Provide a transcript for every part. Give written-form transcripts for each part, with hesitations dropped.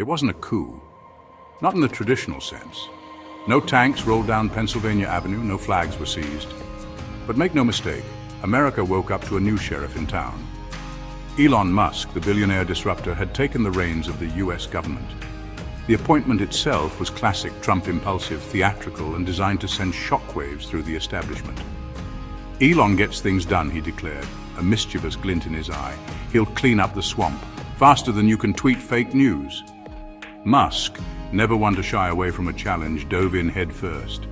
It wasn't a coup, not in the traditional sense. No tanks rolled down Pennsylvania Avenue, no flags were seized. But make no mistake, America woke up to a new sheriff in town. Elon Musk, the billionaire disruptor, had taken the reins of the US government. The appointment itself was classic Trump impulsive, theatrical, and designed to send shockwaves through the establishment. Elon gets things done, he declared, a mischievous glint in his eye. He'll clean up the swamp, faster than you can tweet fake news. Musk, never one to shy away from a challenge, dove in head first.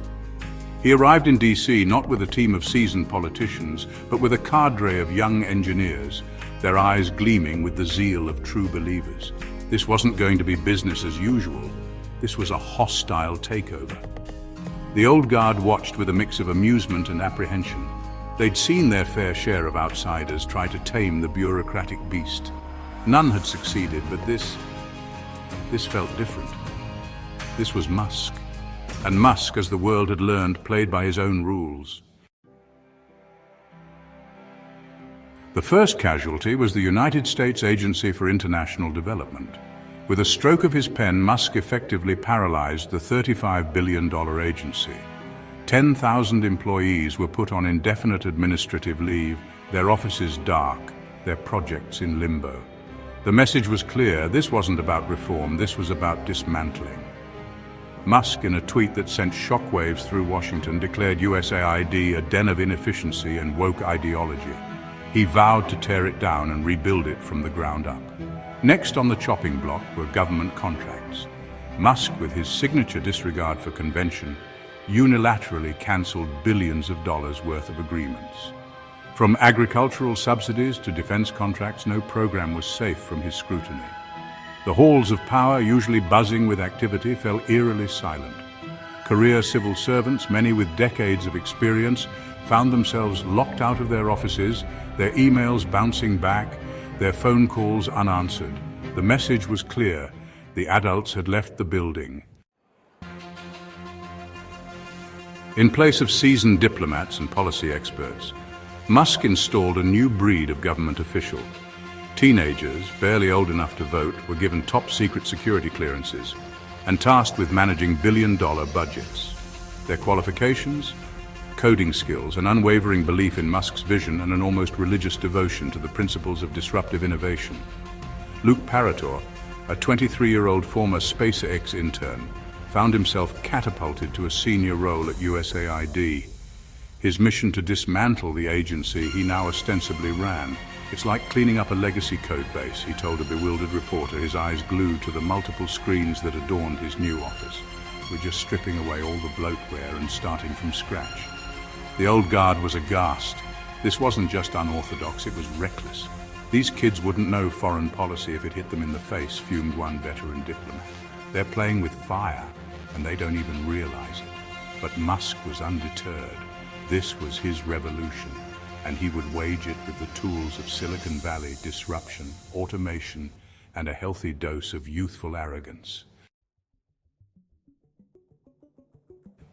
He arrived in DC not with a team of seasoned politicians, but with a cadre of young engineers, their eyes gleaming with the zeal of true believers. This wasn't going to be business as usual. This was a hostile takeover. The old guard watched with a mix of amusement and apprehension. They'd seen their fair share of outsiders try to tame the bureaucratic beast. None had succeeded, but this felt different. This was Musk. And Musk, as the world had learned, played by his own rules. The first casualty was the United States Agency for International Development. With a stroke of his pen, Musk effectively paralyzed the $35 billion agency. 10,000 employees were put on indefinite administrative leave, their offices dark, their projects in limbo. The message was clear: this wasn't about reform, this was about dismantling. Musk, in a tweet that sent shockwaves through Washington, declared USAID a den of inefficiency and woke ideology. He vowed to tear it down and rebuild it from the ground up. Next on the chopping block were government contracts. Musk, with his signature disregard for convention, unilaterally cancelled billions of dollars worth of agreements. From agricultural subsidies to defense contracts, no program was safe from his scrutiny. The halls of power, usually buzzing with activity, fell eerily silent. Career civil servants, many with decades of experience, found themselves locked out of their offices, their emails bouncing back, their phone calls unanswered. The message was clear: the adults had left the building. In place of seasoned diplomats and policy experts, Musk installed a new breed of government official. Teenagers, barely old enough to vote, were given top-secret security clearances and tasked with managing billion-dollar budgets. Their qualifications? Coding skills, an unwavering belief in Musk's vision, and an almost religious devotion to the principles of disruptive innovation. Luke Parator, a 23-year-old former SpaceX intern, found himself catapulted to a senior role at USAID. His mission to dismantle the agency he now ostensibly ran. It's like cleaning up a legacy code base, he told a bewildered reporter, his eyes glued to the multiple screens that adorned his new office. We're just stripping away all the bloatware and starting from scratch. The old guard was aghast. This wasn't just unorthodox, it was reckless. These kids wouldn't know foreign policy if it hit them in the face, fumed one veteran diplomat. They're playing with fire, and they don't even realize it. But Musk was undeterred. This was his revolution, and he would wage it with the tools of Silicon Valley: disruption, automation, and a healthy dose of youthful arrogance.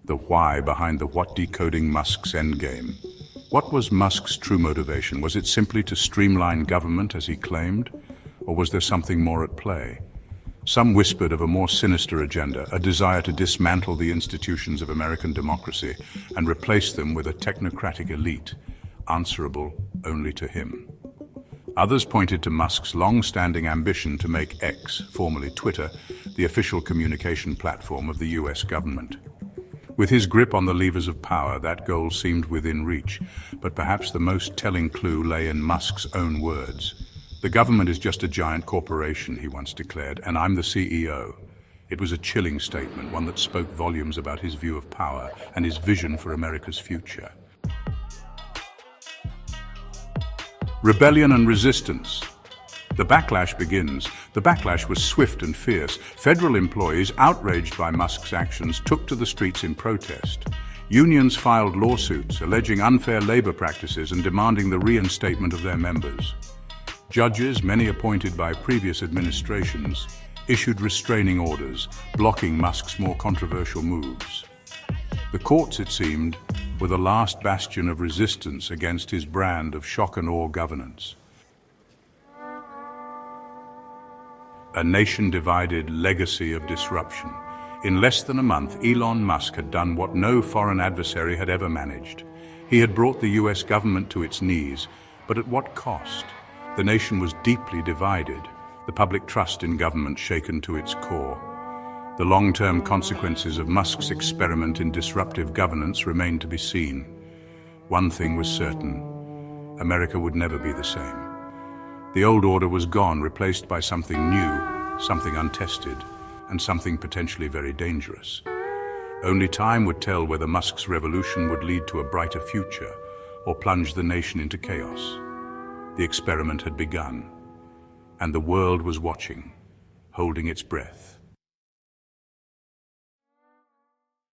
The why behind the what, decoding Musk's endgame. What was Musk's true motivation? Was it simply to streamline government, as he claimed? Or was there something more at play? Some whispered of a more sinister agenda, a desire to dismantle the institutions of American democracy and replace them with a technocratic elite, answerable only to him. Others pointed to Musk's long-standing ambition to make X, formerly Twitter, the official communication platform of the US government. With his grip on the levers of power, that goal seemed within reach, but perhaps the most telling clue lay in Musk's own words. "The government is just a giant corporation," he once declared, "and I'm the CEO." It was a chilling statement, one that spoke volumes about his view of power and his vision for America's future. Rebellion and resistance. The backlash begins. The backlash was swift and fierce. Federal employees, outraged by Musk's actions, took to the streets in protest. Unions filed lawsuits alleging unfair labor practices and demanding the reinstatement of their members. Judges, many appointed by previous administrations, issued restraining orders, blocking Musk's more controversial moves. The courts, it seemed, were the last bastion of resistance against his brand of shock and awe governance. A nation-divided legacy of disruption. In less than a month, Elon Musk had done what no foreign adversary had ever managed. He had brought the US government to its knees, but at what cost? The nation was deeply divided, the public trust in government shaken to its core. The long-term consequences of Musk's experiment in disruptive governance remained to be seen. One thing was certain: America would never be the same. The old order was gone, replaced by something new, something untested, and something potentially very dangerous. Only time would tell whether Musk's revolution would lead to a brighter future or plunge the nation into chaos. The experiment had begun, and the world was watching, holding its breath.